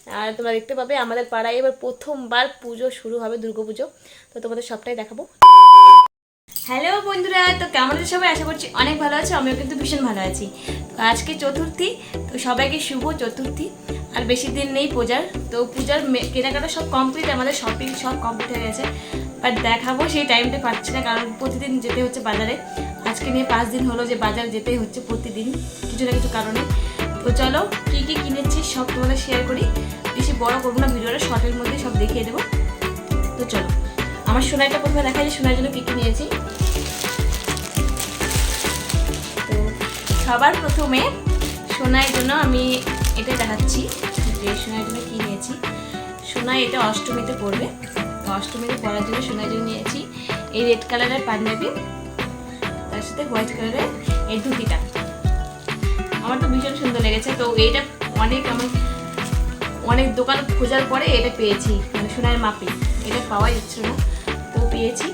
আর তোমরা দেখতে পাবে আমাদের পাড়ায় এবার প্রথমবার পুজো শুরু হবে, দুর্গাপুজো। তো তোমাদের সবটাই দেখাবো। হ্যালো বন্ধুরা, তো কেমন আছে সবাই? আশা করছি অনেক ভালো আছে, আমিও কিন্তু ভীষণ ভালো আছি। তো আজকে চতুর্থী, তো সবাইকে শুভ চতুর্থী। আর বেশি দিন নেই পূজার, তো পূজার কেনাকাটা সব কমপ্লিট, আমাদের শপিং সব কমপ্লিট হয়ে গেছে। বাট দেখাবো সেই টাইমটা পাচ্ছি না, কারণ প্রতিদিন যেতে হচ্ছে বাজারে। আজকে নিয়ে 5 দিন হলো যে বাজার যেতেই হচ্ছে প্রতিদিন কিছু না কিছু কারণে। তো চলো কী কী কিনেছি সব তোমাদের শেয়ার করি। বেশি বড় করবো না ভিডিওটা, শর্টের মধ্যে সব দেখিয়ে দেবো। তো চলো আমার সোনারটা প্রথমে দেখা যায়, সোনার জন্য কী কী নিয়েছি। তো সবার প্রথমে সোনার জন্য আমি এটা দেখাচ্ছি যে সোনার জন্য কী নিয়েছি। সোনা এটা অষ্টমীতে পরবে, তো অষ্টমীতে পরার জন্য সোনার জন্য নিয়েছি এই রেড কালারের পাঞ্জাবি, তার সাথে হোয়াইট কালারের এই ধুতিটা। আমার তো ভীষণ সুন্দর লেগেছে। তো এইটা অনেক দোকান খোঁজার পরে এটা পেয়েছি, মানে সোনার মাপে এটা পাওয়া যাচ্ছিল না, তো পেয়েছি।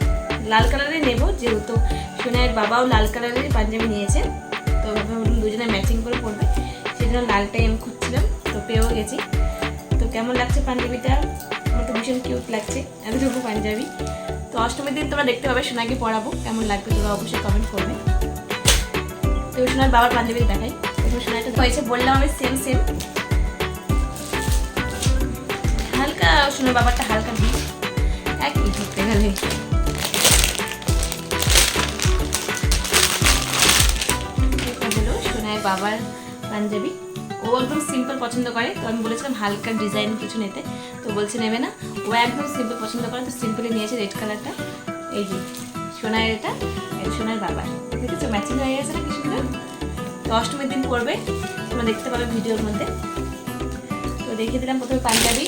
লাল কালারের নেব, যেহেতু সোনার বাবাও লাল কালারের পাঞ্জাবি নিয়েছে, তো দুজনে ম্যাচিং করে পরবে, সেই জন্য লালটাই আমি খুঁজছিলাম, তো পেয়েও গেছি। তো কেমন লাগছে পাঞ্জাবিটা? আমার তো ভীষণ কিউট লাগছে এতটুকু পাঞ্জাবি। তো অষ্টমীর দিন তোমরা দেখতে পাবে সোনাকে পরাবো, কেমন লাগবে তোমরা অবশ্যই কমেন্ট করবে। তো সোনার বাবার পাঞ্জাবি দেখাই। তো সোনাটা হয়েছে বললাম আমি সেম হালকা, সোনার বাবারটা হালকা দিই একই ধরতে গেলে। হলো সোনার বাবার পাঞ্জাবি, ও একদম সিম্পল পছন্দ করে, তো আমি বলেছিলাম হালকা ডিজাইন কিছু নিতে, তো বলছে নেবে না, ও একদম সিম্পল পছন্দ করে, তো সিম্পলি নিয়েছে রেড কালারটা। এই যে সোনার এটা সোনার বাবার, দেখেছো ম্যাচিং হয়ে গেছে না কি সুন্দর। তো অষ্টমীর দিন পরবে, তোমরা দেখতে পাবে ভিডিওর মধ্যে। তো দেখিয়ে দিলাম প্রথমে পাঞ্জাবি,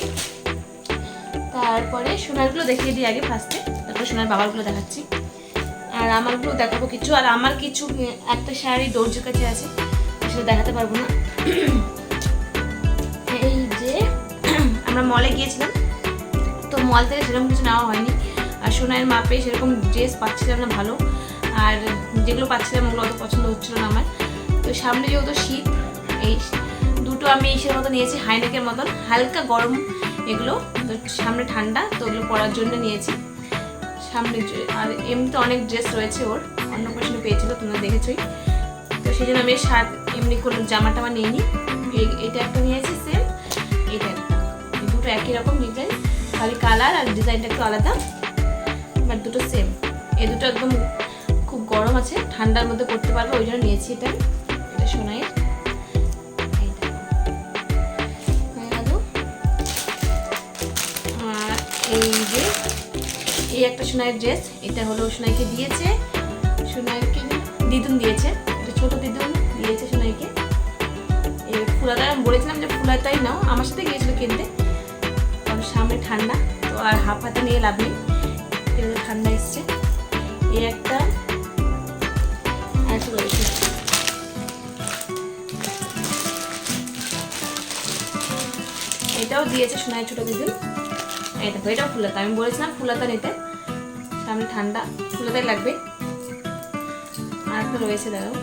তারপরে সোনারগুলো দেখিয়ে দিই আগে ফার্স্টে, তারপরে সোনার বাবারগুলো দেখাচ্ছি। আর আমারগুলো দেখাবো কিছু, আর আমার কিছু একটা শাড়ি দর্জির কাছে আছে, সেটা দেখাতে পারবো না। এই যে আমরা মলে গিয়েছিলাম, তো মল থেকে সেরকম কিছু নেওয়া হয়নি, আর সোনার মাপে সেরকম ড্রেস পাচ্ছিলাম না ভালো, আর যেগুলো পাচ্ছিলাম ওগুলো অত পছন্দ হচ্ছিলো না আমার। তো সামনে যেহেতু শীত, এই দুটো আমি ইসের মতো নিয়েছি, হাইনেকের মতন, হালকা গরম এগুলো, তো সামনে ঠান্ডা, তো ওগুলো পরার জন্য নিয়েছি সামনে। আর এমনিতে অনেক ড্রেস রয়েছে ওর, অন্য কোশনে পেয়েছিল তোমরা দেখেছই, তো সেই জন্য আমি শার্ট এমনি কোনো জামা টামা নিইনি। এটা একটা নিয়েছি সেম, এটা একটা, এই দুটো একই রকম ডিজাইন, খালি কালার আর ডিজাইনটা একটু আলাদা, বাট দুটো সেম। এই দুটো একদম খুব গরম আছে, ঠান্ডার মধ্যে পরতে পারবে, ওই জন্য নিয়েছি এটা। এটা সোনাইয়ের, আর এই যে এই একটা সোনাইয়ের ড্রেস, এটা হলো সোনাইকে দিয়েছে, সোনাইকে দিদুন দিয়েছে, এটা ছোট দিদুন দিয়েছে সোনাইকে। এই ফুলাটা আমি বলেছিলাম যে ফুলাটাই নাও, আমার সাথে গিয়েছিল কিনতে, কারণ সামনে ঠান্ডা, তো আর হাফ হাতে নিয়ে লাভ নেই, ঠান্ডা এসছে। এই একটা রয়েছে, এটাও দিয়েছে সোনাই ছোট দিদুন। এই দেখো এটাও ফুলাতা, আমি বলেছিলাম ফুলাতা নিতে, সামনে ঠান্ডা ফুলাতাই লাগবে। আর একটা রয়েছে দাঁড়াও,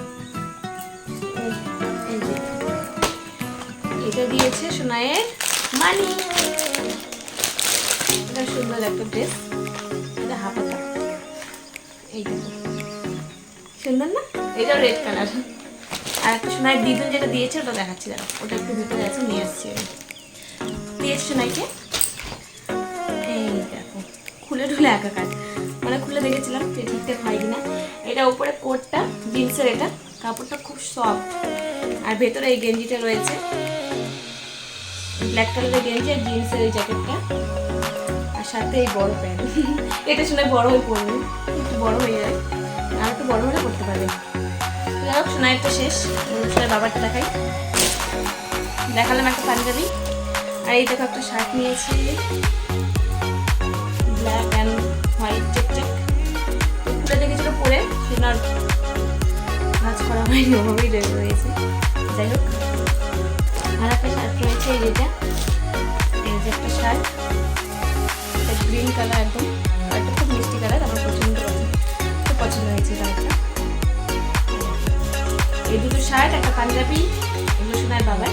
এই যে এটা দিয়েছে সোনাইয়ের মানি, এটা সুন্দর একটা ড্রেস, এটা হাফাতা, এইটা সুন্দর না, এটাও রেড কালার। আর একটা সোনাইয়ের দিদুন যেটা দিয়েছে ওটা দেখাচ্ছি, দাঁড়াও ওটা একটু ভিতরে আছে, নিয়ে আসছি দিয়েছে সোনাইকে। এই দেখো খুলে ঢুলে একাকার, মানে খুলে দেখেছিলাম যে ঠিকঠাক হয় কিনা। এটা উপরে কোটটা জিন্সের, এটা কাপড়টা খুব সফট, আর ভেতরে এই গেঞ্জিটা রয়েছে, ব্ল্যাক কালারের গেঞ্জি আর জিন্সের এই জ্যাকেটটা, আর সাথে এই বড় প্যান্ট। এটা শুনে বড় হয়ে পড়বে, একটু বড় হয়ে যায়, আর একটু বড় হলে পড়তে পারবে। যাই হোক সোনাইয়েরটা শেষ, সোনার বাবারটা দেখাই। দেখালাম একটা পাঞ্জাবি, আর এই দেখো একটা শার্ট নিয়েছি ব্ল্যাক অ্যান্ড হোয়াইট চেক, খুলে দেখেছিল পরে, সেটা কাজ করা হয়নি, ওভাবেই রয়েছে। যাই হোক আর একটা শার্ট রয়েছে, এই যে একটা শার্ট, গ্রিন কালার, একদম একটা খুব মিষ্টি কালার, আমার খুব পছন্দ হয়েছে কালারটা। এই দুটো শার্ট, একটা পাঞ্জাবি, এগুলো সোনার বাবার,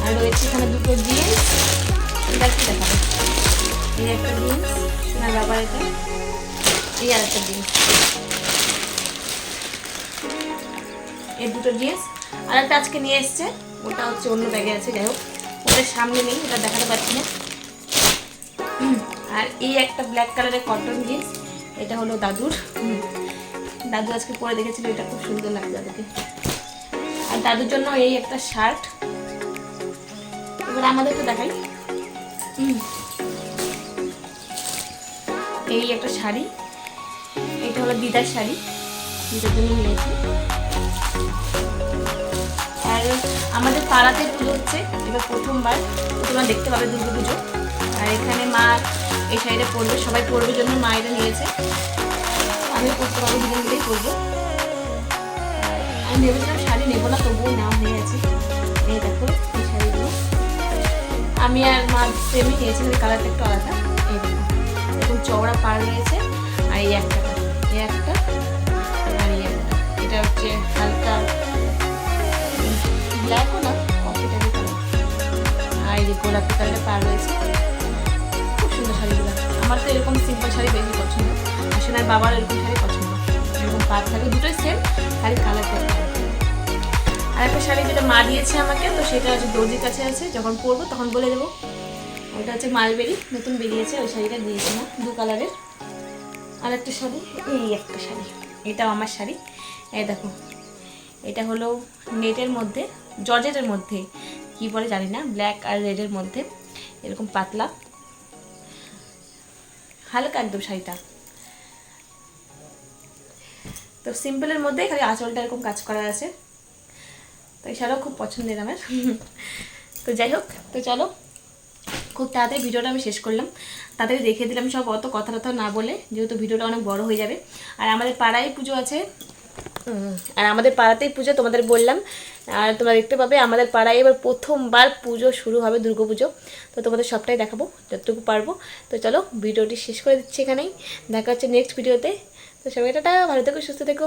আর রয়েছে এখানে দুটো জিন্স, এই একটা জিন্স, সোনার বাবার এটা, এই আর একটা জিন্স, এই দুটো জিন্স। আর একটা আজকে নিয়ে এসছে, ওটা হচ্ছে অন্য ব্যাগে আছে, যাই হোক ওটার সামনে নেই, ওটা দেখাতে পারছি না। আর এই একটা ব্ল্যাক কালারের কটন জিন্স, এটা হলো দাদুর, দাদু আজকে পরে দেখেছিল, এটা খুব সুন্দর লাগছে দাদুকে। আর দাদুর জন্য এই একটা শার্ট। এবার আমাদের তো দেখাই, এই একটা শাড়ি, এটা হলো দিদার শাড়ি, দিদার জন্য নিয়েছি। আর আমাদের পাড়াতে পুজো হচ্ছে এবার প্রথমবার, তোমরা দেখতে পাবে দুর্গা পুজো। আর এখানে মা এই শাড়িটা পরবে, সবাই পরবে জন্য মা এটা নিয়েছে, আমি পরতে পারবো, দুজন মিলেই পরবো। আমি ভেবেছিলাম শাড়ি নেবো না, তবুও নেওয়া হয়ে গেছে। এই দেখো এই শাড়িগুলো আমি আর মা সেমই নিয়েছি, কালারটা একটু আলাদা। এই দেখো এরকম চওড়া পাড় রয়েছে, আর এই একটা, এই একটা, আর এই একটা, এটা হচ্ছে হালকা ব্ল্যাকও না, কফি টাইপের কালার। আর এই যে গোলাপি কালারের পাড় রয়েছে, খুব সুন্দর শাড়িগুলো। আমার তো এরকম সিম্পল শাড়ি বেশি পছন্দ, আসলে আর বাবার এরকম শাড়ি পছন্দ, এরকম পাড় থাকে, দুটোই সেম, শাড়ির কালারটা। আর একটা শাড়ি যেটা মা দিয়েছে আমাকে, তো সেটা হচ্ছে দর্জির কাছে আছে, যখন পরবো তখন বলে দেবো। ওটা হচ্ছে মালবেরি, নতুন বেরিয়েছে, ওই শাড়িটা দিয়েছে না, দু কালারের। আর একটা শাড়ি, এই একটা শাড়ি, এটাও আমার শাড়ি। এই দেখো এটা হলো নেটের মধ্যে, জর্জেটের মধ্যে, কি বলে জানি না, ব্ল্যাক আর রেডের মধ্যে, এরকম পাতলা হালকা একদম শাড়িটা। তো সিম্পলের মধ্যে খালি আঁচলটা এরকম কাজ করা আছে, তো এই শাড়িও খুব পছন্দের আমার। তো যাই হোক, তো চলো খুব তাড়াতাড়ি ভিডিওটা আমি শেষ করলাম, তাড়াতাড়ি দেখিয়ে দিলাম সব, অত কথা টথা না বলে, যেহেতু ভিডিওটা অনেক বড় হয়ে যাবে। আর আমাদের পাড়ায় পুজো আছে, আর আমাদের পাড়াতেই পুজো তোমাদের বললাম। আর তোমরা দেখতে পাবে আমাদের পাড়ায় এবার প্রথমবার পুজো শুরু হবে, দুর্গা পুজো। তো তোমাদের সবটাই দেখাবো যতটুকু পারবো। তো চলো ভিডিওটি শেষ করে দিচ্ছি এখানেই, দেখা হচ্ছে নেক্সট ভিডিওতে। তো সবাই টাটা, ভালো থেকো, সুস্থ থেকো।